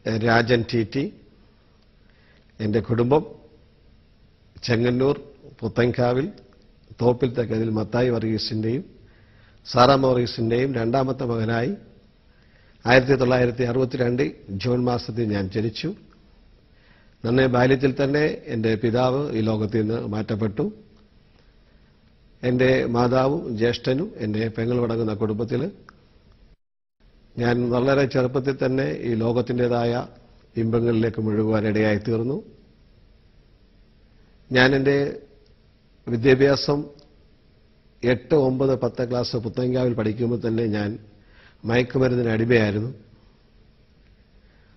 Rajan T. എൻ്റെ കുടുംബം ചെങ്ങന്നൂർ പുത്തൻകാവിൽ തോപ്പിൽ തെക്കതിൽ മത്തായി വർഗീസിന്റെയും സാറാമ്മ വർഗീസിന്റെയും രണ്ടാമത്തെ മകനായി 1962 ജൂൺ മാസത്തിൽ ഞാൻ ജനിച്ചു. നന്നേ ബാല്യത്തിൽ തന്നെ എൻ്റെ പിതാവ് ഈ ലോകത്തിൽ നിന്ന് മാറ്റപ്പെട്ടു. എൻ്റെ മാതാവും ജ്യേഷ്ഠനും എൻ്റെ പെങ്ങളുമടങ്ങുന്ന കുടുംബത്തിൽ ഞാൻ വളരെ ചെറുപ്പത്തിൽ തന്നെ ഈ ലോകത്തിൻ്റെതായ ഇമ്പങ്ങളിലേക്ക് മുഴുകുവാനിടയായി തീർന്നു. ഞാൻ എൻ്റെ വിദ്യാഭ്യാസം 8, 9, 10 ക്ലാസ് പുത്തൻകാവിൽ പഠിക്കുമ്പോൾ തന്നെ ഞാൻ മയക്കുമരുന്നിന് അടിമയായിരുന്നു.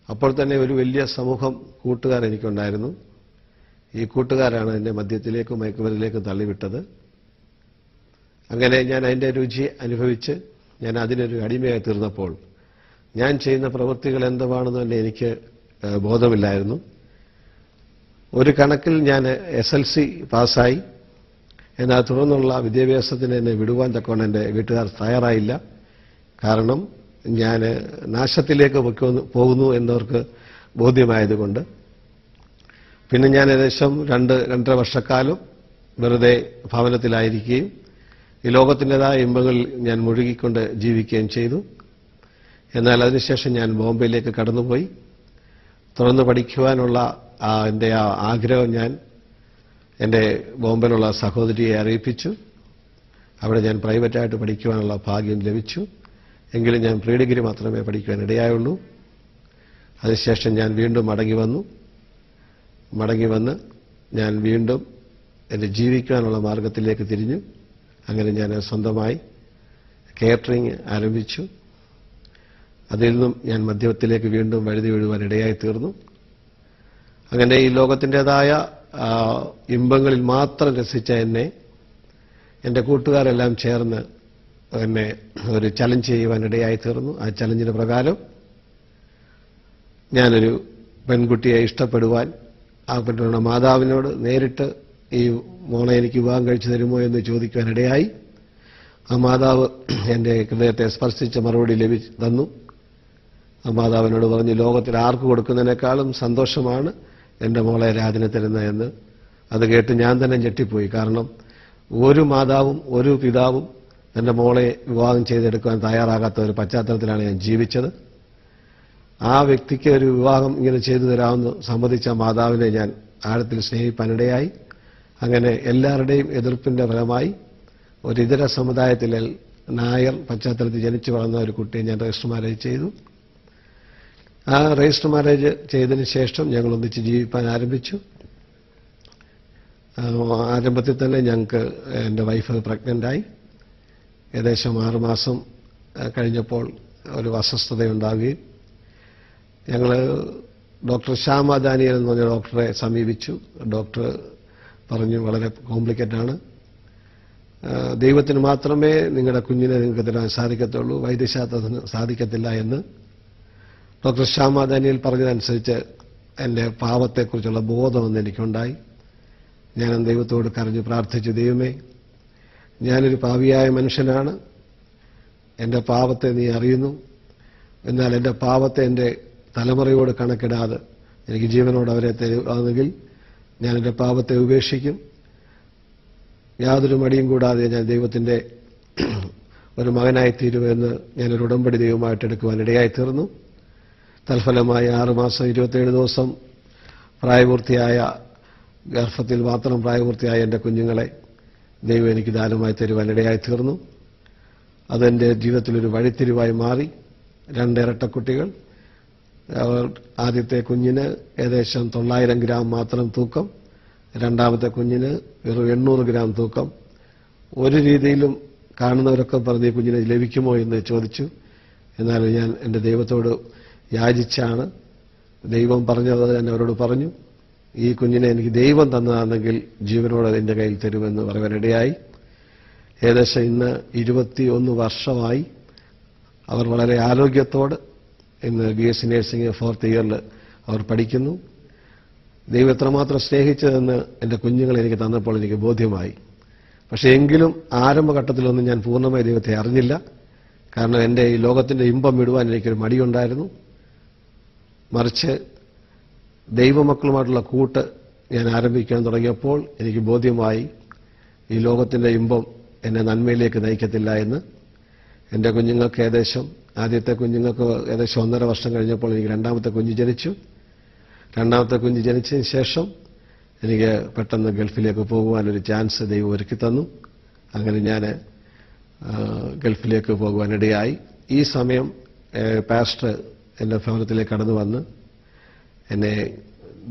അപ്പോൾ തന്നെ ഒരു വലിയ സമൂഹം കൂട്ടുകാർ എനിക്കുണ്ടായിരുന്നു. ഈ കൂട്ടുകാരാണ് എന്നെ മദ്യത്തിലേക്കും മയക്കുമരുന്നിലേക്കും തള്ളിവിട്ടത്. അങ്ങനെ ഞാൻ അതിൻ്റെ രുചി അനുഭവിച്ച് ഞാൻ അതിനൊരു അടിമയായി തീർന്നപ്പോൾ ഞാൻ ചെയ്യുന്ന പ്രവൃത്തികൾ എന്തുവാണെന്ന് തന്നെ എനിക്ക് ബോധമില്ലായിരുന്നു. ഒരു കണക്കിൽ ഞാൻ SLC പാസ്സായി. എന്നാൽ തുടർന്നുള്ള വിദ്യാഭ്യാസത്തിന് എന്നെ വിടുവാൻ തക്കവണ്ണം എൻ്റെ വീട്ടുകാർ തയ്യാറായില്ല. കാരണം ഞാൻ നാശത്തിലേക്ക് പോകുന്നു എന്നവർക്ക് ബോധ്യമായതുകൊണ്ട്. പിന്നെ ഞാൻ ഏകദേശം 2-2.5 വർഷക്കാലം വെറുതെ ഭവനത്തിലായിരിക്കുകയും ഈ ലോകത്തിൻ്റെതായ ഇമ്പങ്ങളിൽ ഞാൻ മുഴുകിക്കൊണ്ട് ജീവിക്കുകയും ചെയ്തു. എന്നാൽ അതിനുശേഷം ഞാൻ ബോംബെയിലേക്ക് കടന്നുപോയി. തുടർന്ന് പഠിക്കുവാനുള്ള എൻ്റെ ആഗ്രഹം ഞാൻ എൻ്റെ ബോംബെയിലുള്ള സഹോദരിയെ അറിയിപ്പിച്ചു. അവിടെ ഞാൻ പ്രൈവറ്റായിട്ട് പഠിക്കുവാനുള്ള ഭാഗ്യം ലഭിച്ചു. എങ്കിലും ഞാൻ പ്രീ ഡിഗ്രി മാത്രമേ പഠിക്കുവാൻ ഇടയായുള്ളൂ. അതിനുശേഷം ഞാൻ വീണ്ടും മടങ്ങി വന്ന് ഞാൻ വീണ്ടും എൻ്റെ ജീവിക്കുവാനുള്ള മാർഗത്തിലേക്ക് തിരിഞ്ഞു. അങ്ങനെ ഞാൻ സ്വന്തമായി കേറ്ററിംഗ് ആരംഭിച്ചു. അതിൽ നിന്നും ഞാൻ മദ്യത്തിലേക്ക് വീണ്ടും വഴുതി വീഴുവാൻ ഇടയായി തീർന്നു. അങ്ങനെ ഈ ലോകത്തിൻ്റെതായ ഇമ്പങ്ങളിൽ മാത്രം രസിച്ച എന്നെ എൻ്റെ കൂട്ടുകാരെല്ലാം ചേർന്ന് എന്നെ ഒരു ചലഞ്ച് ചെയ്യുവാൻ ഇടയായി തീർന്നു. ആ ചലഞ്ചിന് പ്രകാരം ഞാനൊരു പെൺകുട്ടിയെ ഇഷ്ടപ്പെടുവാൻ ആ പെൺകുട്ടിയുടെ മാതാവിനോട് നേരിട്ട് ഈ മോളെ എനിക്ക് വിവാഹം കഴിച്ചു തരുമോ എന്ന് ചോദിക്കുവാൻ ഇടയായി. ആ മാതാവ് എൻ്റെ ഹൃദയത്തെ സ്പർശിച്ച മറുപടി തന്നു. ആ മാതാവിനോട് പറഞ്ഞു, ലോകത്തിൽ ആർക്ക് കൊടുക്കുന്നതിനേക്കാളും സന്തോഷമാണ് എൻ്റെ മോളെ രാജന് തരുന്നതെന്ന്. അത് കേട്ട് ഞാൻ തന്നെ ഞെട്ടിപ്പോയി. കാരണം ഒരു മാതാവും ഒരു പിതാവും എൻ്റെ മോളെ വിവാഹം ചെയ്തെടുക്കാൻ തയ്യാറാകാത്ത ഒരു പശ്ചാത്തലത്തിലാണ് ഞാൻ ജീവിച്ചത്. ആ വ്യക്തിക്ക് ഒരു വിവാഹം ഇങ്ങനെ ചെയ്തു തരാമെന്ന് സമ്മതിച്ച മാതാവിനെ ഞാൻ ആഴത്തിൽ സ്നേഹിപ്പാനിടയായി. അങ്ങനെ എല്ലാവരുടെയും എതിർപ്പിന്റെ ഫലമായി ഒരു ഇതര സമുദായത്തിലെ നായർ പശ്ചാത്തലത്തിൽ ജനിച്ചു വളർന്ന ഒരു കുട്ടിയെ ഞാൻ രജിസ്റ്റർ മാരേജ് ചെയ്തു. ആ രജിസ്റ്റർ മാരേജ് ചെയ്തതിന് ശേഷം ഞങ്ങൾ ഒന്നിച്ച് ജീവിപ്പാൻ ആരംഭിച്ചു. ആരംഭത്തിൽ തന്നെ ഞങ്ങൾക്ക് എൻ്റെ വൈഫ് പ്രഗ്നൻ്റായി. ഏകദേശം 6 മാസം കഴിഞ്ഞപ്പോൾ ഒരു അസ്വസ്ഥതയുണ്ടാവുകയും ഞങ്ങൾ ഡോക്ടർ ശ്യാമ ദാനിയൽ എന്ന് പറഞ്ഞ ഡോക്ടറെ സമീപിച്ചു. ഡോക്ടർ പറഞ്ഞു, വളരെ കോംപ്ലിക്കേറ്റഡ് ആണ്, ദൈവത്തിന് മാത്രമേ നിങ്ങളുടെ കുഞ്ഞിനെ നിങ്ങൾക്ക് തരാൻ സാധിക്കത്തുള്ളൂ, വൈദ്യശാസ്ത്രത്തിന് സാധിക്കത്തില്ല എന്ന് ഡോക്ടർ ശ്യാമ ദാനിയൽ പറഞ്ഞതനുസരിച്ച് എൻ്റെ പാവത്തെക്കുറിച്ചുള്ള ബോധമൊന്നും എനിക്കുണ്ടായി. ഞാൻ ദൈവത്തോട് കരഞ്ഞു പ്രാർത്ഥിച്ചു, ദൈവമേ, ഞാനൊരു പാപിയായ മനുഷ്യനാണ്, എൻ്റെ പാപത്തെ നീ അറിയുന്നു. എന്നാൽ എൻ്റെ പാപത്തെ എൻ്റെ തലമുറയോട് കണക്കിടാതെ എനിക്ക് ജീവനോട് അവരെ തരുവാണെങ്കിൽ ഞാൻ എൻ്റെ പാപത്തെ ഉപേക്ഷിക്കും. യാതൊരു മടിയും കൂടാതെ ഞാൻ ദൈവത്തിൻ്റെ ഒരു മകനായി തീരുമെന്ന് ഞാനൊരു ഉടമ്പടി ദൈവമായിട്ട് എടുക്കുവാൻ ഇടയായി തീർന്നു. തൽഫലമായി 6 മാസം 27 ദിവസം പ്രായപൂർത്തിയായ ഗർഭത്തിൽ മാത്രം പ്രായപൂർത്തിയായ എൻ്റെ കുഞ്ഞുങ്ങളെ ദൈവം എനിക്ക് ദാനമായി തരുവാൻ ഇടയായി തീർന്നു. അതെൻ്റെ ജീവിതത്തിലൊരു വഴിത്തിരിവായി മാറി. 2 ഇരട്ടക്കുട്ടികൾ. ആദ്യത്തെ കുഞ്ഞിന് ഏകദേശം 900 ഗ്രാം മാത്രം തൂക്കം, രണ്ടാമത്തെ കുഞ്ഞിന് വെറും 800 ഗ്രാം തൂക്കം. ഒരു രീതിയിലും കാണുന്നവരൊക്കെ പറഞ്ഞ് ഈ കുഞ്ഞിനെ ലഭിക്കുമോ എന്ന് ചോദിച്ചു. എന്നാൽ ഞാൻ എൻ്റെ ദൈവത്തോട് യാചിച്ചാണ്. ദൈവം പറഞ്ഞത് ഞാൻ അവരോട് പറഞ്ഞു, ഈ കുഞ്ഞിനെ എനിക്ക് ദൈവം തന്നതാണെങ്കിൽ ജീവനോട് എൻ്റെ കയ്യിൽ തരുമെന്ന് പറയാനിടയായി. ഏകദേശം ഇന്ന് 21 വർഷമായി അവർ വളരെ ആരോഗ്യത്തോട് ഇന്ന് BSc നഴ്സിംഗ് 4th ഇയറിൽ അവർ പഠിക്കുന്നു. ദൈവം എത്രമാത്രം സ്നേഹിച്ചതെന്ന് എൻ്റെ കുഞ്ഞുങ്ങൾ എനിക്ക് തന്നപ്പോൾ എനിക്ക് ബോധ്യമായി. പക്ഷേ എങ്കിലും ആരംഭഘട്ടത്തിലൊന്നും ഞാൻ പൂർണ്ണമായി ദൈവത്തെ അറിഞ്ഞില്ല. കാരണം എൻ്റെ ഈ ലോകത്തിൻ്റെ ഇമ്പം വിടുവാൻ എനിക്കൊരു മടിയുണ്ടായിരുന്നു. മറിച്ച് ദൈവമക്കളുമായിട്ടുള്ള കൂട്ട് ഞാൻ ആരംഭിക്കാൻ തുടങ്ങിയപ്പോൾ എനിക്ക് ബോധ്യമായി ഈ ലോകത്തിന്റെ ഇമ്പം എന്നെ നന്മയിലേക്ക് നയിക്കത്തില്ല എന്ന്. എൻ്റെ കുഞ്ഞുങ്ങൾക്ക് ആദ്യത്തെ കുഞ്ഞുങ്ങൾക്ക് ഏകദേശം 1.5 വർഷം കഴിഞ്ഞപ്പോൾ എനിക്ക് രണ്ടാമത്തെ കുഞ്ഞ് ജനിച്ചു. രണ്ടാമത്തെ കുഞ്ഞ് ജനിച്ചതിന് ശേഷം എനിക്ക് പെട്ടെന്ന് ഗൾഫിലേക്ക് പോകുവാനൊരു ചാൻസ് ദൈവം ഒരുക്കി തന്നു. അങ്ങനെ ഞാൻ ഗൾഫിലേക്ക് പോകുവാനിടയായി. ഈ സമയം പാസ്റ്റർ എൻ്റെ ഭവനത്തിലേക്ക് കടന്നു വന്ന് എന്നെ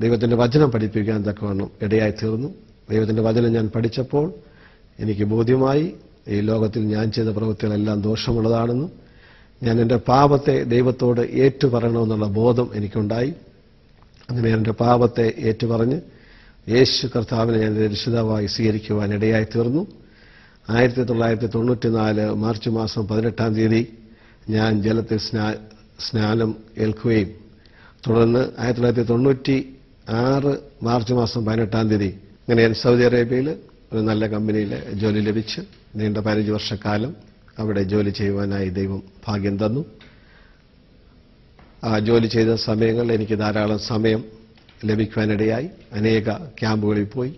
ദൈവത്തിന്റെ വചനം പഠിപ്പിക്കാൻ തക്കവണ്ണം ഇടയായി തീർന്നു. ദൈവത്തിന്റെ വചനം ഞാൻ പഠിച്ചപ്പോൾ എനിക്ക് ബോധ്യമായി ഈ ലോകത്തിൽ ഞാൻ ചെയ്ത പ്രവൃത്തികളെല്ലാം ദോഷമുള്ളതാണെന്നും ഞാൻ എൻ്റെ പാപത്തെ ദൈവത്തോട് ഏറ്റുപറയണമെന്നുള്ള ബോധം എനിക്കുണ്ടായി. അങ്ങനെ എൻ്റെ പാപത്തെ ഏറ്റുപറഞ്ഞ് യേശു കർത്താവിനെ ഞാൻ രക്ഷിതാവായി സ്വീകരിക്കുവാൻ ഇടയായി തീർന്നു. 1994 മാർച്ച് മാസം 18-ാം തീയതി ഞാൻ ജലത്തിൽ സ്നാനം ഏൽക്കുകയും തുടർന്ന് 1996 മാർച്ച് മാസം 18-ാം തീയതി അങ്ങനെ ഞാൻ സൗദി അറേബ്യയിൽ ഒരു നല്ല കമ്പനിയിൽ ജോലി ലഭിച്ച് നീണ്ട 15 വർഷക്കാലം അവിടെ ജോലി ചെയ്യുവാനായി ദൈവം ഭാഗ്യം തന്നു. ആ ജോലി ചെയ്ത സമയങ്ങളിൽ എനിക്ക് ധാരാളം സമയം ലഭിക്കുവാനിടയായി. അനേക ക്യാമ്പുകളിൽ പോയി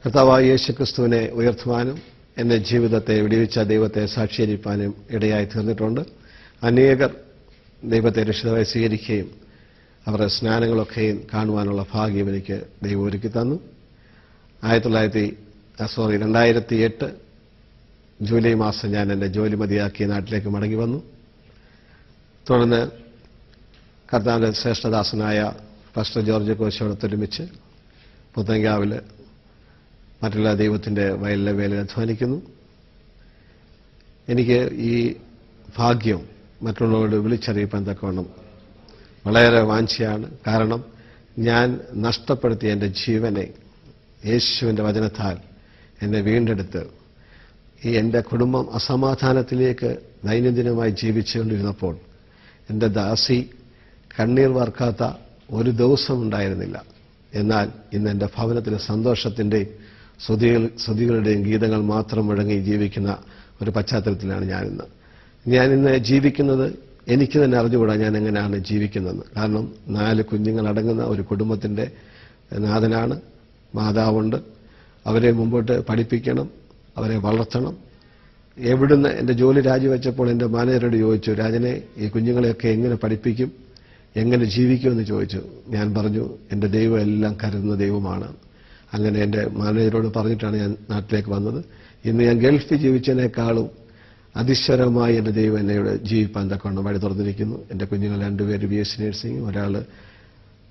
കർത്താവായ യേശുക്രിസ്തുവിനെ ഉയർത്തുവാനും എന്റെ ജീവിതത്തെ വിടിവിച്ച ദൈവത്തെ സാക്ഷീകരിക്കാനും ഇടയായി തീർന്നിട്ടുണ്ട്. അനേകർ ദൈവത്തെ രക്ഷിതാവായി സ്വീകരിക്കുകയും അവരുടെ സ്നാനങ്ങളൊക്കെയും കാണുവാനുള്ള ഭാഗ്യം എനിക്ക് ദൈവം ഒരുക്കി തന്നു. 2008 ജൂലൈ മാസം ഞാൻ എന്റെ ജോലി മതിയാക്കി നാട്ടിലേക്ക് മടങ്ങി വന്നു. തുടർന്ന് കർത്താവിന്റെ ശ്രേഷ്ഠദാസനായ പാസ്റ്റർ ജോർജ് കോശയോടൊത്തൊരുമിച്ച് പുത്തൻകാവിൽ മറ്റുള്ള ദൈവത്തിന്റെ വയലിലെ വേലയിൽ അധ്വാനിക്കുന്നു. എനിക്ക് ഈ ഭാഗ്യം മറ്റുള്ളവരോട് വിളിച്ചറിയിപ്പാൻ തക്കവണ്ണം വളരെ വാഞ്ചയാണ്. കാരണം ഞാൻ നഷ്ടപ്പെടുത്തിയ എന്റെ ജീവനെ യേശുവിന്റെ വചനത്താൽ എന്നെ വീണ്ടെടുത്ത് ഈ എന്റെ കുടുംബം അസമാധാനത്തിലേക്ക് ദൈനംദിനമായി ജീവിച്ചുകൊണ്ടിരുന്നപ്പോൾ എന്റെ ദാസി കണ്ണീർ വാർക്കാത്ത ഒരു ദിവസം ഉണ്ടായിരുന്നില്ല. എന്നാൽ ഇന്ന് എന്റെ ഭവനത്തിലെ സന്തോഷത്തിന്റെയും സ്തുതികളുടെയും ഗീതങ്ങൾ മാത്രം മുഴങ്ങി ജീവിക്കുന്ന ഒരു പശ്ചാത്തലത്തിലാണ് ഞാനിന്ന് ജീവിക്കുന്നത്. എനിക്ക് തന്നെ അറിഞ്ഞുകൂടാ ഞാൻ എങ്ങനെയാണ് ജീവിക്കുന്നതെന്ന്. കാരണം 4 കുഞ്ഞുങ്ങളടങ്ങുന്ന ഒരു കുടുംബത്തിന്റെ നാഥനാണ്, മാതാവുണ്ട്. അവരെ മുമ്പോട്ട് പഠിപ്പിക്കണം, അവരെ വളർത്തണം. എവിടുന്ന് എന്റെ ജോലി രാജിവെച്ചപ്പോൾ എന്റെ മാനേജരോട് ചോദിച്ചു, രാജനെ ഈ കുഞ്ഞുങ്ങളെയൊക്കെ എങ്ങനെ പഠിപ്പിക്കും, എങ്ങനെ ജീവിക്കുമെന്ന് ചോദിച്ചു. ഞാൻ പറഞ്ഞു, എന്റെ ദൈവം എല്ലാം കരുതുന്ന ദൈവമാണ്. അങ്ങനെ എന്റെ മാനേജരോട് പറഞ്ഞിട്ടാണ് ഞാൻ നാട്ടിലേക്ക് വന്നത്. ഇന്ന് ഞാൻ ഗൾഫിൽ ജീവിച്ചതിനേക്കാളും അതിശ്വരമായി എന്റെ ദൈവം എന്നോട് ജീവിപ്പാൻ തക്കവണ്ണം വഴി തുറന്നിരിക്കുന്നു. എന്റെ കുഞ്ഞുങ്ങൾ 2 പേര് BSc നഴ്സിംഗ്, ഒരാൾ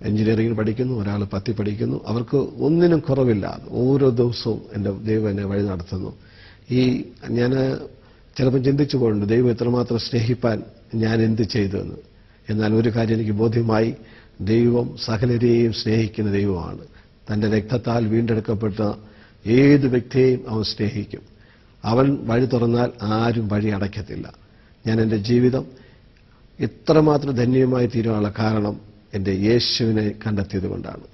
എഞ്ചിനീയറിംഗിൽ പഠിക്കുന്നു, ഒരാൾ 10 പഠിക്കുന്നു. അവർക്ക് ഒന്നിനും കുറവില്ല. ഓരോ ദിവസവും എന്റെ ദൈവം എന്നെ വഴി നടത്തുന്നു. ഞാൻ ചിലപ്പോൾ ചിന്തിച്ചു പോയിട്ടുണ്ട്, ദൈവം എത്രമാത്രം സ്നേഹിപ്പാൻ ഞാൻ എന്ത് ചെയ്തു എന്ന്. എന്നാൽ ഒരു കാര്യം എനിക്ക് ബോധ്യമായി, ദൈവം സകലരെയും സ്നേഹിക്കുന്ന ദൈവമാണ്. തന്റെ രക്തത്താൽ വീണ്ടെടുക്കപ്പെട്ട ഏത് വ്യക്തിയെയും അവൻ സ്നേഹിക്കും. അവൻ വഴി തുറന്നാൽ ആരും വഴി അടയ്ക്കത്തില്ല. ഞാൻ എന്റെ ജീവിതം ഇത്രമാത്രം ധന്യമായി തീരാനുള്ള കാരണം എന്റെ യേശുവിനെ കണ്ടെത്തിയത് കൊണ്ടാണ്.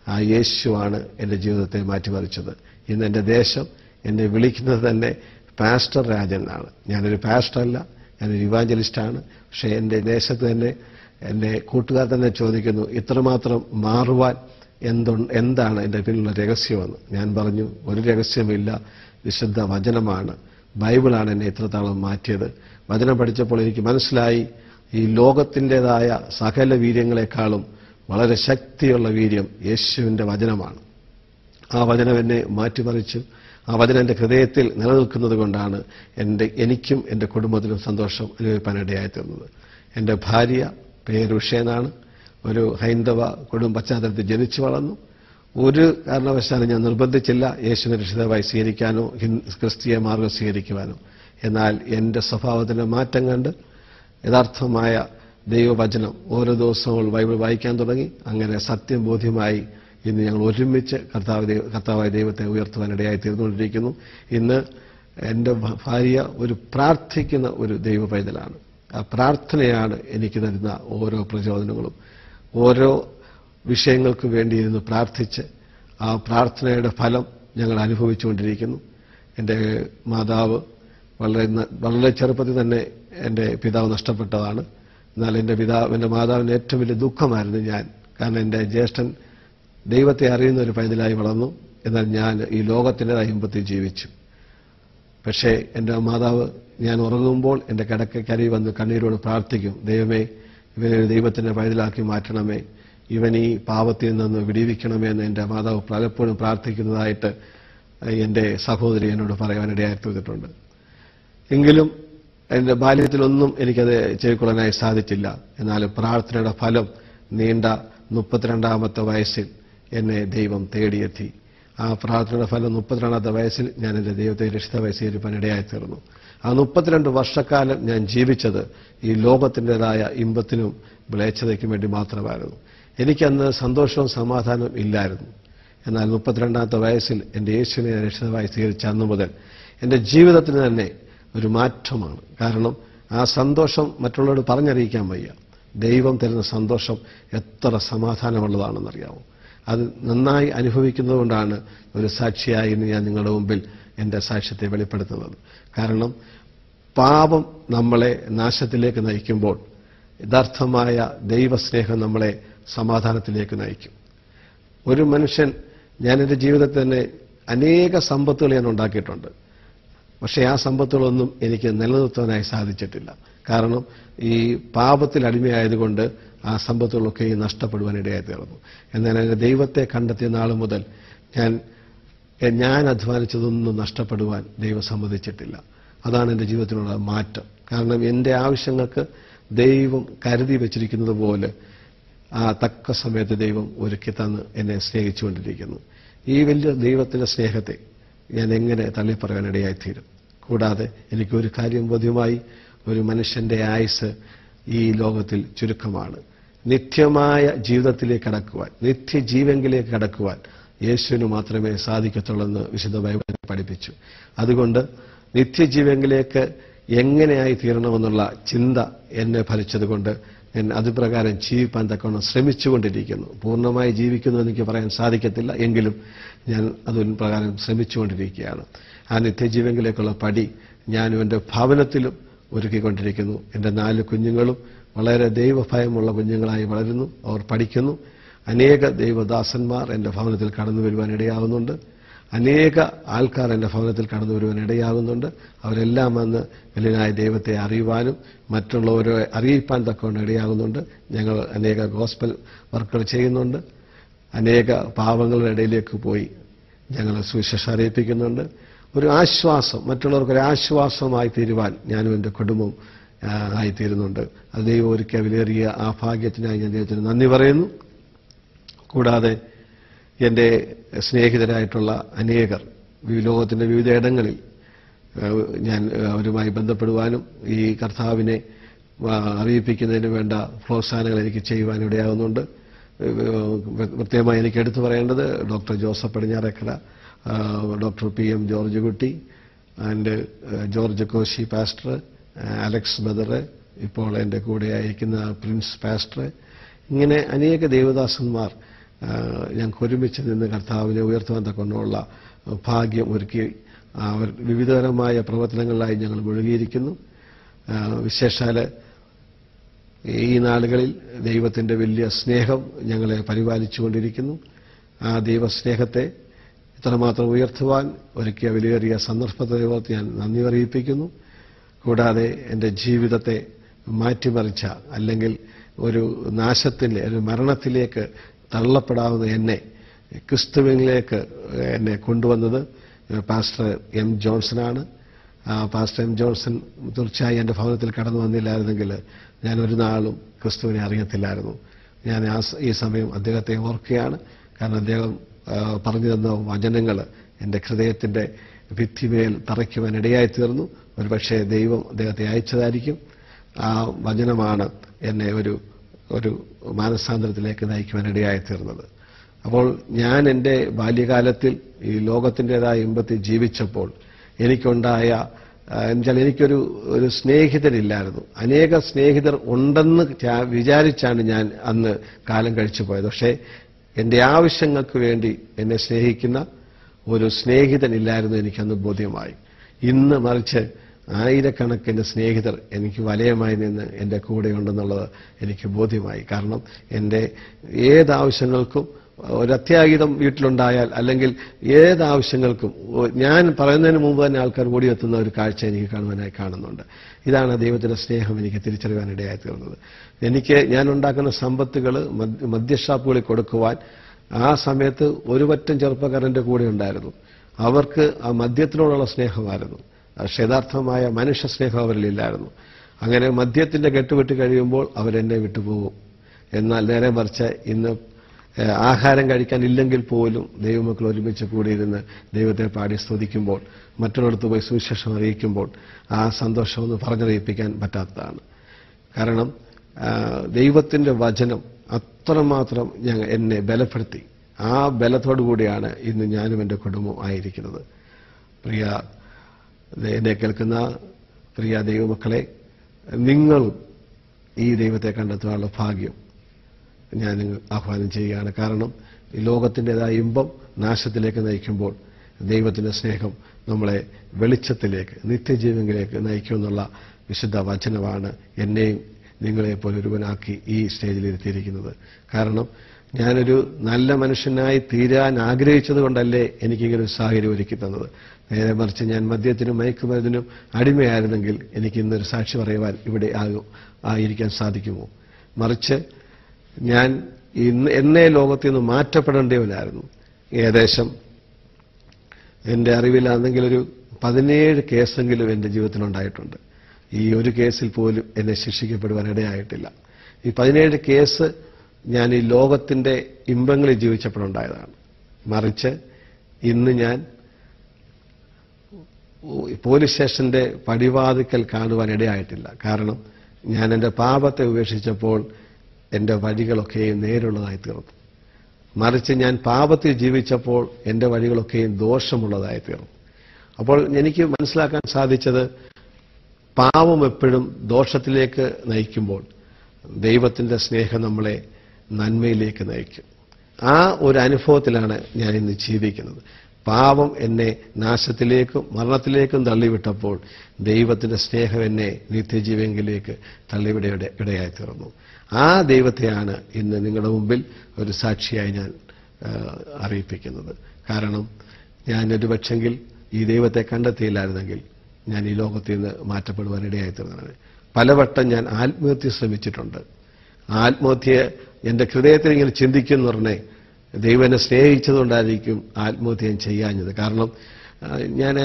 ആ യേശുവാണ് എന്റെ ജീവിതത്തെ മാറ്റിമറിച്ചത്. ഇന്ന് എന്റെ ദേശം എന്നെ വിളിക്കുന്നത് തന്നെ പാസ്റ്റർ രാജൻ എന്നാണ്. ഞാനൊരു പാസ്റ്ററല്ല, ഞാനൊരു ഇവാഞ്ചലിസ്റ്റാണ്. പക്ഷേ എന്റെ ദേശത്ത് തന്നെ എന്റെ കൂട്ടുകാർ തന്നെ ചോദിക്കുന്നു, ഇത്രമാത്രം മാറുവാൻ എന്താണ് എന്റെ പിന്നിലുള്ള രഹസ്യമെന്ന്. ഞാൻ പറഞ്ഞു, ഒരു രഹസ്യമില്ല, വിശുദ്ധ വചനമാണ്, ബൈബിളാണ് എന്നെ ഇത്രത്തോളം മാറ്റിയത്. വചനം പഠിച്ചപ്പോൾ എനിക്ക് മനസ്സിലായി, ഈ ലോകത്തിൻ്റെതായ സകല വീര്യങ്ങളെക്കാളും വളരെ ശക്തിയുള്ള വീര്യം യേശുവിന്റെ വചനമാണ്. ആ വചനം എന്നെ മാറ്റിമറിച്ചു. ആ വചനം എന്റെ ഹൃദയത്തിൽ നിലനിൽക്കുന്നത് കൊണ്ടാണ് എനിക്കും എന്റെ കുടുംബത്തിലും സന്തോഷം അനുഭവിക്കാനിടയായി തീർന്നത്. എന്റെ ഭാര്യ പേര് ഉഷേനാണ്. ഒരു ഹൈന്ദവ കുടുംബ പശ്ചാത്തലത്തിൽ ജനിച്ചു വളർന്നു. ഒരു കാരണവശാലും ഞാൻ നിർബന്ധിച്ചില്ല യേശുവിനെ രക്ഷിതാവായി സ്വീകരിക്കാനോ ക്രിസ്തീയ മാർഗം സ്വീകരിക്കുവാനോ. എന്നാൽ എന്റെ സ്വഭാവത്തിന്റെ മാറ്റം കണ്ട് യഥാർത്ഥമായ ദൈവവചനം ഓരോ ദിവസവും ബൈബിൾ വായിക്കാൻ തുടങ്ങി. അങ്ങനെ സത്യം ബോധ്യമായി ഇന്ന് ഞങ്ങൾ ഒരുമിച്ച് കർത്താവായ ദൈവത്തെ ഉയർത്തുവാനിടയായി തീർന്നുകൊണ്ടിരിക്കുന്നു. ഇന്ന് എന്റെ ഭാര്യ ഒരു പ്രാർത്ഥിക്കുന്ന ഒരു ദൈവ പൈതലാണ്. ആ പ്രാർത്ഥനയാണ് എനിക്ക് തരുന്ന ഓരോ പ്രചോദനങ്ങളും. ഓരോ വിഷയങ്ങൾക്ക് വേണ്ടി ഇരുന്ന് പ്രാർത്ഥിച്ച് ആ പ്രാർത്ഥനയുടെ ഫലം ഞങ്ങൾ അനുഭവിച്ചുകൊണ്ടിരിക്കുന്നു. എന്റെ മാതാവ് വളരെ ചെറുപ്പത്തിൽ തന്നെ എന്റെ പിതാവ് നഷ്ടപ്പെട്ടതാണ്. എന്നാൽ എൻ്റെ മാതാവിന് ഏറ്റവും വലിയ ദുഃഖമായിരുന്നു ഞാൻ. കാരണം എൻ്റെ ജ്യേഷ്ഠൻ ദൈവത്തെ അറിയുന്ന ഒരു പൈതലായി വളർന്നു. എന്നാൽ ഞാൻ ഈ ലോകത്തിൻ്റെതായ ഇമ്പത്തിൽ ജീവിച്ചു. പക്ഷേ എൻ്റെ മാതാവ് ഞാൻ ഉറങ്ങുമ്പോൾ എൻ്റെ കിടക്കക്കരി വന്ന് കണ്ണീരോട് പ്രാർത്ഥിക്കും, ദൈവമേ ഇവനെ ദൈവത്തിൻ്റെ പൈതലാക്കി മാറ്റണമേ, ഇവൻ ഈ പാപത്തിൽ നിന്ന് വിടിവിക്കണമേ എന്ന് എൻ്റെ മാതാവ് പലപ്പോഴും പ്രാർത്ഥിക്കുന്നതായിട്ട് എൻ്റെ സഹോദരി എന്നോട് പറയാനിടയായി തീർന്നിട്ടുണ്ട്. എങ്കിലും എൻ്റെ ബാല്യത്തിലൊന്നും എനിക്കത് ചെയ്തുകൊള്ളാനായി സാധിച്ചില്ല. എന്നാൽ പ്രാർത്ഥനയുടെ ഫലം നീണ്ട 32ാമത്തെ വയസ്സിൽ എന്നെ ദൈവം തേടിയെത്തി. ആ പ്രാർത്ഥനയുടെ ഫലം 32ാമത്തെ വയസ്സിൽ ഞാൻ എൻ്റെ ദൈവത്തെ രക്ഷിതാവായി സ്വീകരിക്കാൻ ഇടയായി തീർന്നു. ആ 32 വർഷക്കാലം ഞാൻ ജീവിച്ചത് ഈ ലോകത്തിൻ്റെതായ ഇമ്പത്തിനും മ്ലേച്ഛതയ്ക്കും വേണ്ടി മാത്രമായിരുന്നു. എനിക്കന്ന് സന്തോഷവും സമാധാനവും ഇല്ലായിരുന്നു. എന്നാൽ 32ാമത്തെ വയസ്സിൽ എൻ്റെ യേശുവിനെ രക്ഷിതാവായി സ്വീകരിച്ച അന്നു മുതൽ എൻ്റെ ജീവിതത്തിന് തന്നെ ഒരു മാറ്റമാണ്. കാരണം ആ സന്തോഷം മറ്റുള്ളവരോട് പറഞ്ഞറിയിക്കാൻ വയ്യ. ദൈവം തരുന്ന സന്തോഷം എത്ര സമാധാനമുള്ളതാണെന്നറിയാമോ? അത് നന്നായി അനുഭവിക്കുന്നതുകൊണ്ടാണ് ഒരു സാക്ഷിയായി ഇന്ന് ഞാൻ നിങ്ങളുടെ മുമ്പിൽ എൻ്റെ സാക്ഷ്യത്തെ വെളിപ്പെടുത്തുന്നത്. കാരണം പാപം നമ്മളെ നാശത്തിലേക്ക് നയിക്കുമ്പോൾ യഥാർത്ഥമായ ദൈവസ്നേഹം നമ്മളെ സമാധാനത്തിലേക്ക് നയിക്കും. ഒരു മനുഷ്യൻ, ഞാൻ എൻ്റെ ജീവിതത്തിൽ തന്നെ അനേക സമ്പത്തുകൾ ഞാൻ ഉണ്ടാക്കിയിട്ടുണ്ട്. പക്ഷേ ആ സമ്പത്തുകളൊന്നും എനിക്ക് നിലനിർത്താനായി സാധിച്ചിട്ടില്ല. കാരണം ഈ പാപത്തിൽ അടിമയായതുകൊണ്ട് ആ സമ്പത്തുകളൊക്കെ നഷ്ടപ്പെടുവാൻ ഇടയായി തീർന്നു. എന്നാൽ എൻ്റെ ദൈവത്തെ കണ്ടെത്തിയ നാൾ മുതൽ ഞാൻ അധ്വാനിച്ചതൊന്നും നഷ്ടപ്പെടുവാൻ ദൈവം സമ്മതിച്ചിട്ടില്ല. അതാണ് എൻ്റെ ജീവിതത്തിലുള്ള മാറ്റം. കാരണം എൻ്റെ ആവശ്യങ്ങൾക്ക് ദൈവം കരുതി വച്ചിരിക്കുന്നത് പോലെ ആ തക്ക സമയത്ത് ദൈവം ഒരുക്കി തന്ന് എന്നെ സ്നേഹിച്ചുകൊണ്ടിരിക്കുന്നു. ഈ വലിയ ദൈവത്തിൻ്റെ സ്നേഹത്തെ ഞാൻ എങ്ങനെ തള്ളിപ്പറയാനിടയായിത്തീരും? കൂടാതെ എനിക്കൊരു കാര്യം ബോധ്യമായി, ഒരു മനുഷ്യന്റെ ആയുസ് ഈ ലോകത്തിൽ ചുരുക്കമാണ്. നിത്യമായ ജീവിതത്തിലേക്ക് കടക്കുവാൻ, നിത്യജീവങ്കിലേക്ക് കടക്കുവാൻ യേശുവിന് മാത്രമേ സാധിക്കത്തുള്ളൂ എന്ന് വിശുദ്ധ ബൈബിൾ പഠിപ്പിച്ചു. അതുകൊണ്ട് നിത്യജീവങ്കിലേക്ക് എങ്ങനെയായി തീരണമെന്നുള്ള ചിന്ത എന്നെ ഭരിച്ചതുകൊണ്ട് ഞാൻ അതുപ്രകാരം ജീവിപ്പാൻ തക്കവണ്ണം ശ്രമിച്ചുകൊണ്ടിരിക്കുന്നു. പൂർണ്ണമായി ജീവിക്കുന്നു എനിക്ക് പറയാൻ സാധിക്കത്തില്ല, എങ്കിലും ഞാൻ അതിന് പ്രകാരം ശ്രമിച്ചുകൊണ്ടിരിക്കുകയാണ്. ആ നിത്യജീവങ്കിലേക്കുള്ള പടി ഞാനും എൻ്റെ ഭവനത്തിലും ഒരുക്കിക്കൊണ്ടിരിക്കുന്നു. എൻ്റെ 4 കുഞ്ഞുങ്ങളും വളരെ ദൈവഭയമുള്ള കുഞ്ഞുങ്ങളായി വളരുന്നു. അവർ പഠിക്കുന്നു. അനേക ദൈവദാസന്മാർ എൻ്റെ ഭവനത്തിൽ കടന്നു വരുവാൻ ഇടയാകുന്നുണ്ട്. അനേക ആൾക്കാർ എൻ്റെ ഭവനത്തിൽ കടന്നു വരുവാൻ ഇടയാകുന്നുണ്ട്. അവരെല്ലാം വന്ന് വലിയനായ ദൈവത്തെ അറിയുവാനും മറ്റുള്ളവരെ അറിയിപ്പാൻ തക്കവണ്ണം ഇടയാകുന്നുണ്ട്. ഞങ്ങൾ അനേക ഗോസ്പൽ വർക്കുകൾ ചെയ്യുന്നുണ്ട്. അനേക പാവങ്ങളുടെ ഇടയിലേക്ക് പോയി ഞങ്ങൾ സുവിശേഷം അറിയിപ്പിക്കുന്നുണ്ട്. ഒരു ആശ്വാസം, മറ്റുള്ളവർക്കൊരു ആശ്വാസമായി തീരുവാൻ ഞാനും എൻ്റെ കുടുംബവും ആയിത്തീരുന്നുണ്ട്. അത് ദൈവം ഒരുക്കിയ വിലയേറിയ ആ ഭാഗ്യത്തിനായി ഞാൻ ദൈവത്തിന് നന്ദി പറയുന്നു. കൂടാതെ എൻ്റെ സ്നേഹിതരായിട്ടുള്ള അനേകർ ലോകത്തിൻ്റെ വിവിധ ഇടങ്ങളിൽ ഞാൻ അവരുമായി ബന്ധപ്പെടുവാനും ഈ കർത്താവിനെ അറിയിപ്പിക്കുന്നതിന് വേണ്ട പ്രോത്സാഹനങ്ങൾ എനിക്ക് ചെയ്യുവാനിടയാകുന്നുണ്ട്. പ്രത്യേകമായി എനിക്ക് എടുത്തു പറയേണ്ടത് doctor Joseph Padinjarekkara, doctor PM George Kutty and George Koshy pastor, Alex Badar, ഇപ്പോൾ എൻ്റെ കൂടെ അയക്കുന്ന പ്രിൻസ് പാസ്റ്റർ, ഇങ്ങനെ അനേക ദേവദാസന്മാർ ഞങ്ങൾക്ക് ഒരുമിച്ച് നിന്ന് കർത്താവിനെ ഉയർത്തുവാൻ തക്കൊണ്ടുള്ള ഭാഗ്യം ഒരുക്കി അവർ വിവിധതരമായ പ്രവർത്തനങ്ങളിലായി ഞങ്ങൾ മുഴുകിയിരിക്കുന്നു. വിശേഷാൽ ഈ നാളുകളിൽ ദൈവത്തിൻ്റെ വലിയ സ്നേഹം ഞങ്ങളെ പരിപാലിച്ചുകൊണ്ടിരിക്കുന്നു. ആ ദൈവസ്നേഹത്തെ ഇത്രമാത്രം ഉയർത്തുവാൻ ഒരുക്കിയ വിലയേറിയ സന്ദർഭത്തെ ഓർത്ത് ഞാൻ നന്ദി അറിയിപ്പിക്കുന്നു. കൂടാതെ എൻ്റെ ജീവിതത്തെ മാറ്റിമറിച്ച, അല്ലെങ്കിൽ ഒരു നാശത്തിൻ്റെ, ഒരു മരണത്തിലേക്ക് തള്ളപ്പെടാവുന്ന എന്നെ ക്രിസ്തുവിലേക്ക് എന്നെ കൊണ്ടുവന്നത് പാസ്റ്റർ M. ജോൺസനാണ്. Pastor M. ജോൺസൺ തീർച്ചയായും എൻ്റെ ഭവനത്തിൽ കടന്നു വന്നില്ലായിരുന്നെങ്കിൽ ഞാൻ ഒരു നാളും ക്രിസ്തുവിനെ അറിയത്തില്ലായിരുന്നു. ഞാൻ ഈ സമയം അദ്ദേഹത്തെ ഓർക്കുകയാണ്. കാരണം അദ്ദേഹം പറഞ്ഞു തന്ന വചനങ്ങൾ എൻ്റെ ഹൃദയത്തിൻ്റെ ഭിത്തിമേൽ തറയ്ക്കുവാൻ ഇടയായിത്തീർന്നു. ഒരുപക്ഷെ ദൈവം അദ്ദേഹത്തെ അയച്ചതായിരിക്കും. ആ വചനമാണ് എന്നെ ഒരു മാനസാന്തരത്തിലേക്ക് നയിക്കുവാൻ ഇടയായിത്തീർന്നത്. അപ്പോൾ ഞാൻ എൻ്റെ ബാല്യകാലത്തിൽ ഈ ലോകത്തിൻ്റെതായ ഇമ്പത്തിൽ ജീവിച്ചപ്പോൾ എനിക്കുണ്ടായ എന്നുവെച്ചാൽ എനിക്കൊരു സ്നേഹിതരില്ലായിരുന്നു. അനേക സ്നേഹിതർ ഉണ്ടെന്ന് വിചാരിച്ചാണ് ഞാൻ അന്ന് കാലം കഴിച്ചു പോയത്. പക്ഷേ എൻ്റെ ആവശ്യങ്ങൾക്ക് വേണ്ടി എന്നെ സ്നേഹിക്കുന്ന ഒരു സ്നേഹിതനില്ലായിരുന്നു എനിക്കന്ന് ബോധ്യമായി. ഇന്ന് മറിച്ച് ആയിരക്കണക്കിന് സ്നേഹിതർ എനിക്ക് വലയമായി നിന്ന് എൻ്റെ കൂടെയുണ്ടെന്നുള്ളത് എനിക്ക് ബോധ്യമായി. കാരണം എൻ്റെ ഏതാവശ്യങ്ങൾക്കും ഒരത്യാഹിതം വീട്ടിലുണ്ടായാൽ അല്ലെങ്കിൽ ഏതാവശ്യങ്ങൾക്കും ഞാൻ പറയുന്നതിന് മുമ്പ് തന്നെ ആൾക്കാർ ഓടിയെത്തുന്ന ഒരു കാഴ്ച എനിക്ക് കാണുന്നുണ്ട്. ഇതാണ് ദൈവത്തിന്റെ സ്നേഹം എനിക്ക് തിരിച്ചറിയാനിടയായി തീർന്നത്. ഞാൻ ഉണ്ടാക്കുന്ന സമ്പത്തുകൾ മദ്യഷാപ്പുകളിൽ കൊടുക്കുവാൻ ആ സമയത്ത് ഒരു പറ്റം ചെറുപ്പക്കാരൻ്റെ കൂടെ ഉണ്ടായിരുന്നു. അവർക്ക് ആ മദ്യത്തിനോടുള്ള സ്നേഹമായിരുന്നു. പക്ഷെ യഥാർത്ഥമായ മനുഷ്യ സ്നേഹം അവരിലില്ലായിരുന്നു. അങ്ങനെ മദ്യത്തിന്റെ കെട്ടുവിട്ട് കഴിയുമ്പോൾ അവരെന്നെ വിട്ടുപോകും. എന്നാൽ നേരെ മറിച്ച് ഇന്ന് ആഹാരം കഴിക്കാനില്ലെങ്കിൽ പോലും ദൈവമക്കൾ ഒരുമിച്ച് കൂടിയിരുന്ന് ദൈവത്തെ പാടി സ്തുതിക്കുമ്പോൾ, മറ്റുള്ളിടത്ത് പോയി സുവിശേഷം അറിയിക്കുമ്പോൾ ആ സന്തോഷമൊന്ന് പറഞ്ഞറിയിപ്പിക്കാൻ പറ്റാത്തതാണ്. കാരണം ദൈവത്തിന്റെ വചനം അത്രമാത്രം എന്നെ ബലപ്പെടുത്തി. ആ ബലത്തോടു കൂടിയാണ് ഇന്ന് ഞാനും എൻ്റെ കുടുംബവും ആയിരിക്കുന്നത്. എന്നെ കേൾക്കുന്ന പ്രിയ ദൈവമക്കളെ, നിങ്ങൾ ഈ ദൈവത്തെ കണ്ടെത്താനുള്ള ഭാഗ്യം ഞാൻ ആഹ്വാനം ചെയ്യുകയാണ്. കാരണം ഈ ലോകത്തിൻ്റെതായ ഇമ്പം നാശത്തിലേക്ക് നയിക്കുമ്പോൾ ദൈവത്തിന്റെ സ്നേഹം നമ്മളെ വെളിച്ചത്തിലേക്ക്, നിത്യജീവനിലേക്ക് നയിക്കുമെന്നുള്ള വിശുദ്ധ വചനമാണ് എന്നെയും നിങ്ങളെപ്പോലെ ഒരുവനാക്കി ഈ സ്റ്റേജിൽ ഇരുത്തിയിരിക്കുന്നത്. കാരണം ഞാനൊരു നല്ല മനുഷ്യനായി തീരാൻ ആഗ്രഹിച്ചത് കൊണ്ടല്ലേ എനിക്കിങ്ങനെ ഒരു സാഹചര്യം ഒരുക്കി തന്നത്. നേരെ മറിച്ച് ഞാൻ മദ്യത്തിനും മയക്കുമരുന്നിനും അടിമയായിരുന്നെങ്കിൽ എനിക്ക് ഇന്നൊരു സാക്ഷി പറയുവാൻ ഇവിടെ ആയിരിക്കാൻ സാധിക്കുമോ? മറിച്ച് ഞാൻ എന്നെ ലോകത്തിൽ നിന്ന് മാറ്റപ്പെടേണ്ടവനായിരുന്നു. ഏകദേശം എൻ്റെ അറിവിലാണെങ്കിൽ ഒരു 17 കേസെങ്കിലും എൻ്റെ ജീവിതത്തിലുണ്ടായിട്ടുണ്ട്. ഈ ഒരു കേസിൽ പോലും എന്നെ ശിക്ഷിക്കപ്പെടുവാൻ ഇടയായിട്ടില്ല. ഈ 17 കേസ് ഞാൻ ഈ ലോകത്തിന്റെ ഇമ്പങ്ങളിൽ ജീവിച്ചപ്പോഴുണ്ടായതാണ്. മറിച്ച് ഇന്ന് ഞാൻ പോലീസ് സ്റ്റേഷന്റെ പടിവാതിക്കൽ കാണുവാൻ ഇടയായിട്ടില്ല. കാരണം ഞാൻ എൻ്റെ പാപത്തെ ഉപേക്ഷിച്ചപ്പോൾ എൻ്റെ വഴികളൊക്കെയും നേരുള്ളതായി തീർന്നു. മറിച്ച് ഞാൻ പാപത്തിൽ ജീവിച്ചപ്പോൾ എൻ്റെ വഴികളൊക്കെയും ദോഷമുള്ളതായി തീർന്നു. അപ്പോൾ എനിക്ക് മനസ്സിലാക്കാൻ സാധിച്ചത്, പാപം എപ്പോഴും ദോഷത്തിലേക്ക് നയിക്കുമ്പോൾ ദൈവത്തിന്റെ സ്നേഹം നമ്മളെ നന്മയിലേക്ക് നയിക്കും. ആ ഒരു അനുഭവത്തിലാണ് ഞാൻ ഇന്ന് ജീവിക്കുന്നത്. പാപം എന്നെ നാശത്തിലേക്കും മരണത്തിലേക്കും തള്ളിവിട്ടപ്പോൾ ദൈവത്തിന്റെ സ്നേഹം എന്നെ നിത്യജീവനിലേക്ക് തള്ളിവിടയുടെ ഇടയായി തീർന്നു. ആ ദൈവത്തെയാണ് ഇന്ന് നിങ്ങളുടെ മുമ്പിൽ ഒരു സാക്ഷിയായി ഞാൻ അറിയിപ്പിക്കുന്നത്. കാരണം ഞാൻ ഒരുപക്ഷെങ്കിൽ ഈ ദൈവത്തെ കണ്ടെത്തിയില്ലായിരുന്നെങ്കിൽ ഞാൻ ഈ ലോകത്തിൽ നിന്ന് മാറ്റപ്പെടുവാൻ ഇടയായി തീർന്നതാണ്. പലവട്ടം ഞാൻ ആത്മഹത്യ ശ്രമിച്ചിട്ടുണ്ട്. ആത്മഹത്യയെ എൻ്റെ ഹൃദയത്തിൽ ഇങ്ങനെ ചിന്തിക്കുന്നു പറഞ്ഞേ, ദൈവം എന്നെ സ്നേഹിച്ചതുകൊണ്ടായിരിക്കും ആത്മഹത്യ ഞാൻ ചെയ്യാഞ്ഞത്. കാരണം ഞാൻ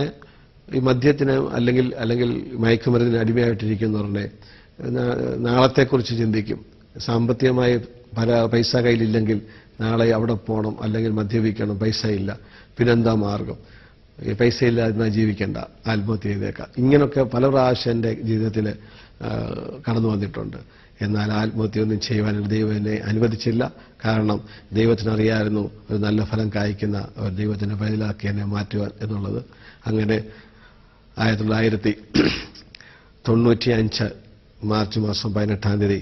ഈ മദ്യത്തിന് അല്ലെങ്കിൽ മയക്കുമരുന്നിന് അടിമയായിട്ടിരിക്കുന്നു പറഞ്ഞേ, നാളത്തെക്കുറിച്ച് ചിന്തിക്കും. സാമ്പത്തികമായി പൈസ കയ്യിലില്ലെങ്കിൽ നാളെ അവിടെ പോകണം, അല്ലെങ്കിൽ മദ്യപിക്കണം, പൈസ ഇല്ല, പിന്നെന്താ മാർഗം? പൈസ ഇല്ലാതെ ജീവിക്കേണ്ട, ആത്മഹത്യ ചെയ്തേക്കാം. ഇങ്ങനൊക്കെ പല പ്രാവശ്യം എൻ്റെ ജീവിതത്തിൽ കടന്നു വന്നിട്ടുണ്ട്. എന്നാൽ ആത്മഹത്യയൊന്നും ചെയ്യുവാൻ ദൈവം എന്നെ അനുവദിച്ചില്ല. കാരണം ദൈവത്തിനറിയായിരുന്നു ഒരു നല്ല ഫലം കായ്ക്കുന്ന ഒരു ദൈവത്തിന്റെ പൈതലാക്കി എന്നെ മാറ്റുവാൻ എന്നുള്ളത്. അങ്ങനെ 1995 മാർച്ച് മാസം 18-ാം തീയതി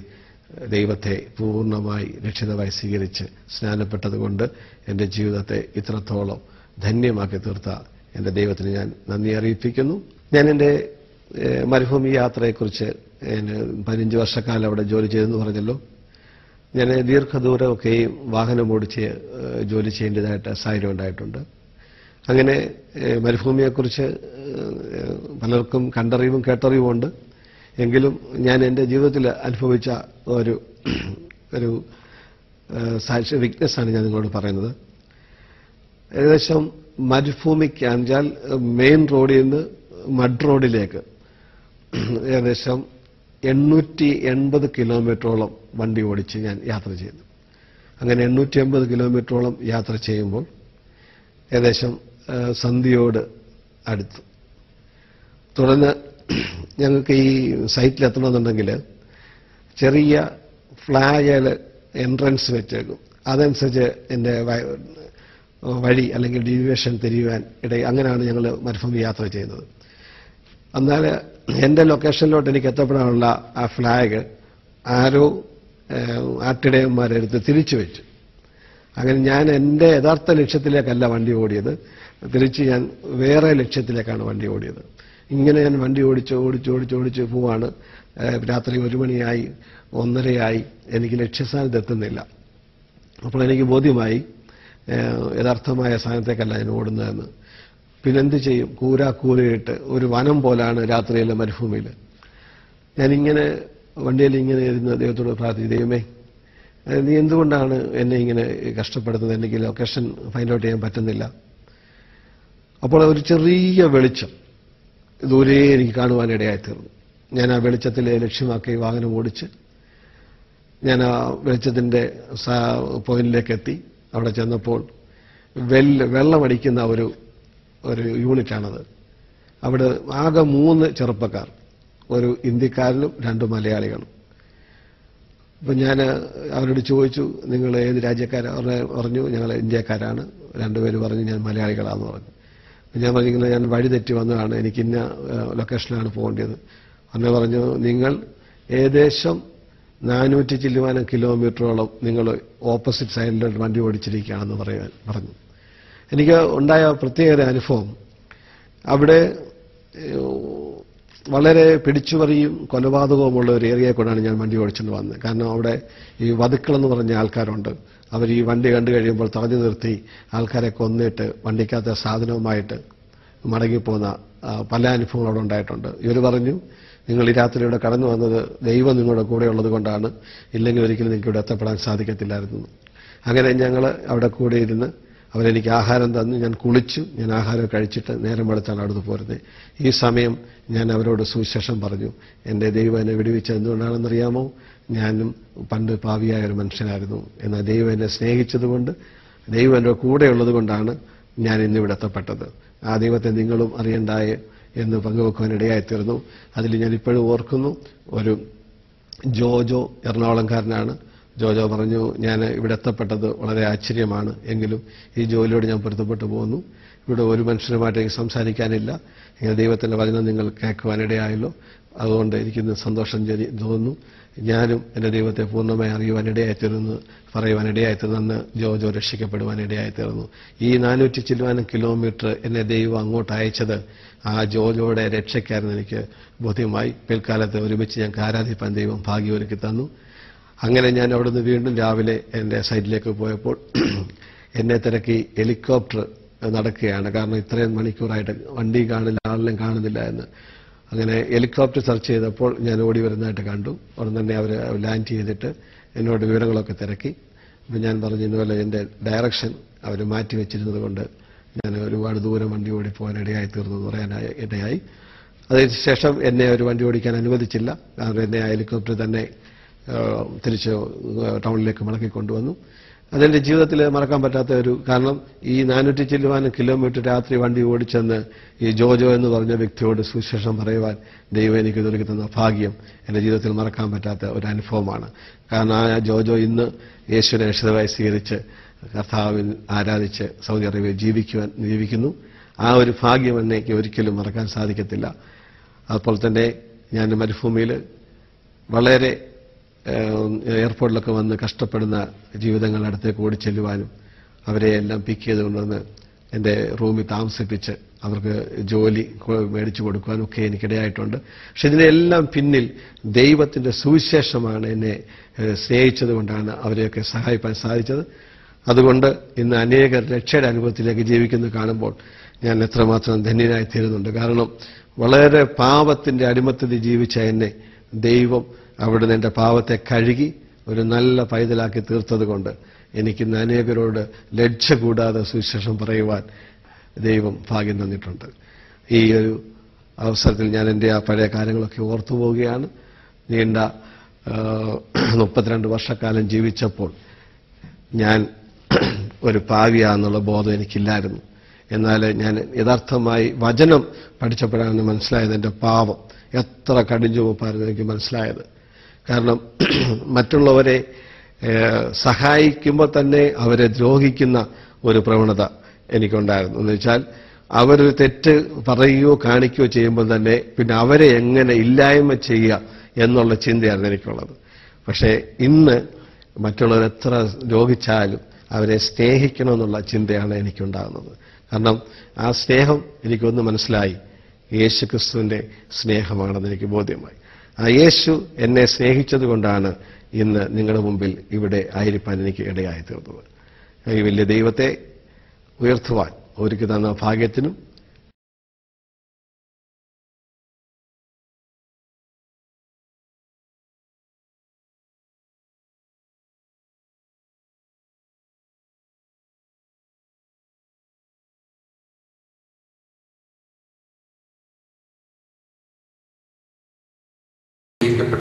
ദൈവത്തെ പൂർണ്ണമായി രക്ഷിതാവായി സ്വീകരിച്ച് സ്നാനപ്പെട്ടതുകൊണ്ട് എൻ്റെ ജീവിതത്തെ ഇത്രത്തോളം ധന്യമാക്കി തീർത്ത എൻ്റെ ദൈവത്തിന് ഞാൻ നന്ദി അറിയിപ്പിക്കുന്നു. ഞാൻ എൻ്റെ മരുഭൂമി യാത്രയെക്കുറിച്ച് 15 വർഷക്കാലം അവിടെ ജോലി ചെയ്തെന്ന് പറഞ്ഞല്ലോ. ഞാൻ ദീർഘദൂരമൊക്കെയും വാഹനം ഓടിച്ച് ജോലി ചെയ്യേണ്ടതായിട്ട് സാഹചര്യം ഉണ്ടായിട്ടുണ്ട്. അങ്ങനെ മരുഭൂമിയെക്കുറിച്ച് പലർക്കും കണ്ടറിവും കേട്ടറിവുമുണ്ട്. എങ്കിലും ഞാൻ എൻ്റെ ജീവിതത്തിൽ അനുഭവിച്ച ഒരു സാക്ഷ്യ വിറ്റ്നസ്സാണ് ഞാൻ നിങ്ങളോട് പറയുന്നത്. ഏകദേശം മരുഭൂമിക്ക് അഞ്ചാൽ മെയിൻ റോഡിൽ നിന്ന് മഡ് റോഡിലേക്ക് ഏകദേശം 880 കിലോമീറ്ററോളം വണ്ടി ഓടിച്ച് ഞാൻ യാത്ര ചെയ്തു. അങ്ങനെ 880 കിലോമീറ്ററോളം യാത്ര ചെയ്യുമ്പോൾ ഏകദേശം സന്ധ്യയോട് അടുത്തു. തുടർന്ന് ഞങ്ങൾക്ക് ഈ സൈറ്റിലെത്തണമെന്നുണ്ടെങ്കിൽ ചെറിയ ഫ്ലാഗുകൾ എൻട്രൻസ് വെച്ചേക്കും. അതനുസരിച്ച് എൻ്റെ വഴി അല്ലെങ്കിൽ ഡീവിയേഷൻ തിരിയുവാൻ അങ്ങനെയാണ് ഞങ്ങൾ മരുഭൂമി യാത്ര ചെയ്യുന്നത്. എന്നാൽ എൻ്റെ ലൊക്കേഷനിലോട്ട് എനിക്ക് എത്തപ്പെടാനുള്ള ആ ഫ്ലാഗ് ആരോ ആട്ടിടയന്മാരെടുത്ത് തിരിച്ചു വെച്ചു. അങ്ങനെ ഞാൻ എൻ്റെ യഥാർത്ഥ ലക്ഷ്യത്തിലേക്കല്ല വണ്ടി ഓടിയത്, തിരിച്ച് ഞാൻ വേറെ ലക്ഷ്യത്തിലേക്കാണ് വണ്ടി ഓടിയത്. ഇങ്ങനെ ഞാൻ വണ്ടി ഓടിച്ച് പോവാണ്. രാത്രി 1 മണിയായി, 1:30 എനിക്ക് ലക്ഷ്യസ്ഥാനത്ത് എത്തുന്നില്ല. അപ്പോൾ എനിക്ക് ബോധ്യമായി യഥാർത്ഥമായ സ്ഥാനത്തേക്കല്ല ഞാൻ ഓടുന്നതെന്ന്. പിന്നെന്ത് ചെയ്യും? കൂരായിട്ട് ഒരു വനം പോലാണ് രാത്രിയിലെ മരുഭൂമിയിൽ. ഞാനിങ്ങനെ വണ്ടിയിൽ ഇങ്ങനെ ഇരുന്ന് ദൈവത്തോട് പ്രാർത്ഥിച്ചു, ദൈവമേ നീ എന്തുകൊണ്ടാണ് എന്നെ ഇങ്ങനെ കഷ്ടപ്പെടുന്നത്? എനിക്ക് ലൊക്കേഷൻ ഫൈൻഡ് ഔട്ട് ചെയ്യാൻ പറ്റുന്നില്ല. അപ്പോൾ ഒരു ചെറിയ വെളിച്ചം ദൂരെ എനിക്ക് കാണുവാനിടയായിത്തീർന്നു. ഞാൻ ആ വെളിച്ചത്തിലെ ലക്ഷ്യമാക്കി വാഹനം ഓടിച്ച് ഞാൻ ആ വെളിച്ചത്തിന്റെ പോയിന്റിലേക്ക് എത്തി. അവിടെ ചെന്നപ്പോൾ വെള്ളമടിക്കുന്ന ഒരു യൂണിറ്റാണത്. അവിടെ ആകെ 3 ചെറുപ്പക്കാർ, ഒരു ഇന്ത്യക്കാരനും 2 മലയാളികളും. അപ്പം ഞാൻ അവരോട് ചോദിച്ചു, നിങ്ങൾ ഏത് രാജ്യക്കാരാ? പറഞ്ഞു ഞങ്ങൾ ഇന്ത്യക്കാരാണ്. 2 പേര് പറഞ്ഞു ഞാൻ മലയാളികളാണെന്ന് പറഞ്ഞു. ഞാൻ പറഞ്ഞു ഞാൻ വഴി തെറ്റി വന്നതാണ്, എനിക്ക് ഇന്ന ലൊക്കേഷനിലാണ് പോകേണ്ടത്. അന്ന് പറഞ്ഞു നിങ്ങൾ ഏകദേശം 400 ചില്ലുവാനം കിലോമീറ്ററോളം നിങ്ങൾ ഓപ്പോസിറ്റ് സൈഡിലോട്ട് വണ്ടി ഓടിച്ചിരിക്കുകയാണെന്ന് പറഞ്ഞു. എനിക്ക് ഉണ്ടായ പ്രത്യേക അനുഭവം, അവിടെ വളരെ പിടിച്ചുപറിയും കൊലപാതകവുമുള്ള ഒരു ഏരിയയെ കൊണ്ടാണ് ഞാൻ വണ്ടി ഓടിച്ചുകൊണ്ട് വന്നത്. കാരണം അവിടെ ഈ വധുക്കളെന്ന് പറഞ്ഞ ആൾക്കാരുണ്ട്. അവർ ഈ വണ്ടി കണ്ടു കഴിയുമ്പോൾ തടഞ്ഞു നിർത്തി ആൾക്കാരെ കൊന്നിട്ട് വണ്ടിക്കകത്തെ സാധനവുമായിട്ട് മടങ്ങിപ്പോകുന്ന പല അനുഭവങ്ങളും അവിടെ ഉണ്ടായിട്ടുണ്ട്. ഇവർ പറഞ്ഞു, നിങ്ങൾ ഈ രാത്രി ഇവിടെ കടന്നു വന്നത് ദൈവം നിങ്ങളുടെ കൂടെ ഉള്ളത് കൊണ്ടാണ്, ഇല്ലെങ്കിൽ ഒരിക്കലും നിങ്ങൾക്ക് ഇവിടെ എത്തപ്പെടാൻ സാധിക്കത്തില്ലായിരുന്നു. അങ്ങനെ ഞങ്ങൾ അവിടെ കൂടെ ഇരുന്ന് അവരെനിക്ക് ആഹാരം തന്നു. ഞാൻ കുളിച്ചു, ഞാൻ ആഹാരം കഴിച്ചിട്ട് നേരം വെളുത്താണ് അവിടുന്ന് പോരുന്നത്. ഈ സമയം ഞാൻ അവരോട് സുവിശേഷം പറഞ്ഞു. എൻ്റെ ദൈവം എന്നെ വിടുവിച്ചത് എന്തുകൊണ്ടാണെന്നറിയാമോ? ഞാനും പണ്ട് പാപിയായ ഒരു മനുഷ്യനായിരുന്നു. എന്നാൽ ദൈവം എന്നെ സ്നേഹിച്ചതുകൊണ്ട്, ദൈവം എൻ്റെ കൂടെയുള്ളത് കൊണ്ടാണ് ഞാൻ ഇന്നിവിടെ എത്തപ്പെട്ടത്. ആ ദൈവത്തെ നിങ്ങളും അറിയണ്ടായ എന്ന് പങ്കുവെക്കുവാനിടയായിത്തീർന്നു. അതിൽ ഞാൻ ഇപ്പോഴും ഓർക്കുന്നു. ഒരു ജോജോ എറണാകുളംകാരനാണ്. ജോജോ പറഞ്ഞു, ഞാൻ ഇവിടെ എത്തപ്പെട്ടത് വളരെ ആശ്ചര്യമാണ്, എങ്കിലും ഈ ജോലിയോട് ഞാൻ പൊരുത്തപ്പെട്ടു പോകുന്നു. ഇവിടെ ഒരു മനുഷ്യരുമായിട്ട് എനിക്ക് സംസാരിക്കാനില്ല. ഇങ്ങനെ ദൈവത്തിന്റെ വചനം നിങ്ങൾ കേൾക്കുവാനിടയായല്ലോ, അതുകൊണ്ട് എനിക്കിന്ന് സന്തോഷം തോന്നുന്നു. ഞാനും എൻ്റെ ദൈവത്തെ പൂർണ്ണമായി അറിയുവാനിടയായിത്തീർന്നു, പറയുവാനിടയായിത്തീർന്നു. അന്ന് ജോജോ രക്ഷിക്കപ്പെടുവാനിടയായിത്തീർന്നു. ഈ 400 ചില്ലുവാനം കിലോമീറ്റർ എന്നെ ദൈവം അങ്ങോട്ട് അയച്ചത് ആ ജോജോയുടെ രക്ഷയ്ക്കായിരുന്നു എനിക്ക് ബോധ്യമായി. പിൽക്കാലത്ത് ഒരുമിച്ച് ഞങ്ങൾക്ക് ആരാധിപ്പാൻ ദൈവം ഭാഗ്യമൊരുക്കി തന്നു. അങ്ങനെ ഞാൻ അവിടുന്ന് വീണ്ടും രാവിലെ എൻ്റെ സൈറ്റിലേക്ക് പോയപ്പോൾ എന്നെ തിരക്കി ഹെലികോപ്റ്റർ നടക്കുകയാണ്. കാരണം ഇത്രയും മണിക്കൂറായിട്ട് വണ്ടി കാണില്ല, ആളിനെയും കാണുന്നില്ല എന്ന്. അങ്ങനെ ഹെലികോപ്റ്റർ സെർച്ച് ചെയ്തപ്പോൾ ഞാൻ ഓടി വരുന്നതായിട്ട് കണ്ടു. ഉടൻ തന്നെ അവർ ലാൻഡ് ചെയ്തിട്ട് എന്നോട് വിവരങ്ങളൊക്കെ തിരക്കി. അപ്പം ഞാൻ പറഞ്ഞു, ഇന്നുപോലെ എൻ്റെ ഡയറക്ഷൻ അവർ മാറ്റി വെച്ചിരുന്നത് കൊണ്ട് ഞാൻ ഒരുപാട് ദൂരം വണ്ടി ഓടിപ്പോകാൻ ഇടയായി തീർന്നു എന്ന് പറയാനായി ഇടയായി. അതിനുശേഷം എന്നെ ഒരു വണ്ടി ഓടിക്കാൻ അനുവദിച്ചില്ല. അവർ എന്നെ ആ ഹെലികോപ്റ്റർ തന്നെ തിരിച്ച് ടൗണിലേക്ക് മടക്കി കൊണ്ടുവന്നു. അതെന്റെ ജീവിതത്തിൽ മറക്കാൻ പറ്റാത്ത കാരണം ഈ 400 ചില്ലുവാനം കിലോമീറ്റർ രാത്രി വണ്ടി ഓടിച്ചെന്ന് ഈ ജോജോ എന്ന് പറഞ്ഞ വ്യക്തിയോട് സുവിശേഷം പറയുവാൻ ദൈവം എനിക്ക് നൽകി തന്ന ഭാഗ്യം എന്റെ ജീവിതത്തിൽ മറക്കാൻ പറ്റാത്ത ഒരു അനുഭവമാണ്. കാരണം ആ ജോജോ ഇന്ന് യേശുവിനെ രക്ഷിതാവായി സ്വീകരിച്ച് കർത്താവിൽ ആരാധിച്ച് സൗദി അറേബ്യയിൽ ജീവിക്കുന്നു. ആ ഒരു ഭാഗ്യം എനിക്ക് ഒരിക്കലും മറക്കാൻ സാധിക്കത്തില്ല. അതുപോലെ തന്നെ ഞാൻ മരുഭൂമിയിൽ വളരെ എയർപോർട്ടിലൊക്കെ വന്ന് കഷ്ടപ്പെടുന്ന ജീവിതങ്ങളുടെ അടുത്തേക്ക് ഓടിച്ചെല്ലുവാനും അവരെയെല്ലാം പിക്ക് ചെയ്ത് കൊണ്ടുവന്ന് എൻ്റെ റൂമിൽ താമസിപ്പിച്ച് അവർക്ക് ജോലി മേടിച്ചു കൊടുക്കാനും ഒക്കെ എനിക്കിടയായിട്ടുണ്ട്. പക്ഷെ ഇതിനെല്ലാം പിന്നിൽ ദൈവത്തിന്റെ സുവിശേഷമാണ് എന്നെ സ്നേഹിച്ചതുകൊണ്ടാണ് അവരെയൊക്കെ സഹായിക്കാൻ സാധിച്ചത്. അതുകൊണ്ട് ഇന്ന് അനേകർ രക്ഷയുടെ അനുഭവത്തിലേക്ക് ജീവിക്കുന്നത് കാണുമ്പോൾ ഞാൻ എത്രമാത്രം ധന്യനായി തീരുന്നുണ്ട്. കാരണം വളരെ പാപത്തിന്റെ അടിമത്തത്തിൽ ജീവിച്ച എന്നെ ദൈവം അവിടുന്ന് എൻ്റെ പാവത്തെ കഴുകി ഒരു നല്ല പൈതലാക്കി തീർത്തതുകൊണ്ട് എനിക്കിന്ന് അനേകരോട് ലജ്ജ കൂടാതെ സുവിശേഷം പറയുവാൻ ദൈവം ഭാഗ്യം തന്നിട്ടുണ്ട്. ഈ ഒരു അവസരത്തിൽ ഞാൻ എൻ്റെ ആ പഴയ കാര്യങ്ങളൊക്കെ ഓർത്തു പോവുകയാണ്. നീണ്ട 32 വർഷക്കാലം ജീവിച്ചപ്പോൾ ഞാൻ ഒരു പാവിയാന്നുള്ള ബോധം എനിക്കില്ലായിരുന്നു. എന്നാൽ ഞാൻ യഥാർത്ഥമായി വചനം പഠിച്ചപ്പോഴാണ് മനസ്സിലായത് എൻ്റെ പാവം എത്ര കടിഞ്ചുമപ്പായിരുന്നു എനിക്ക് മനസ്സിലായത്. കാരണം മറ്റുള്ളവരെ സഹായിക്കുമ്പോൾ തന്നെ അവരെ ദ്രോഹിക്കുന്ന ഒരു പ്രവണത എനിക്കുണ്ടായിരുന്നു. എന്ന് വെച്ചാൽ അവരൊരു തെറ്റ് പറയുകയോ കാണിക്കുകയോ ചെയ്യുമ്പോൾ തന്നെ പിന്നെ അവരെ എങ്ങനെ ഇല്ലായ്മ ചെയ്യുക എന്നുള്ള ചിന്തയായിരുന്നു എനിക്കുള്ളത്. പക്ഷേ ഇന്ന് മറ്റുള്ളവർ എത്ര ദ്രോഹിച്ചാലും അവരെ സ്നേഹിക്കണമെന്നുള്ള ചിന്തയാണ് എനിക്കുണ്ടാകുന്നത്. കാരണം ആ സ്നേഹം എനിക്കൊന്ന് മനസ്സിലായി, യേശു ക്രിസ്തുവിന്റെ സ്നേഹമാണെന്ന് എനിക്ക് ബോധ്യമായി. ആ യേശു എന്നെ സ്നേഹിച്ചതുകൊണ്ടാണ് ഇന്ന് നിങ്ങളുടെ മുമ്പിൽ ഇവിടെ ആയിരിക്കാൻ എനിക്ക് ഇടയായി തീർന്നത്. ഈ വലിയ ദൈവത്തെ ഉയർത്തുവാൻ ഒരുക്കി തന്ന ഭാഗ്യത്തിനും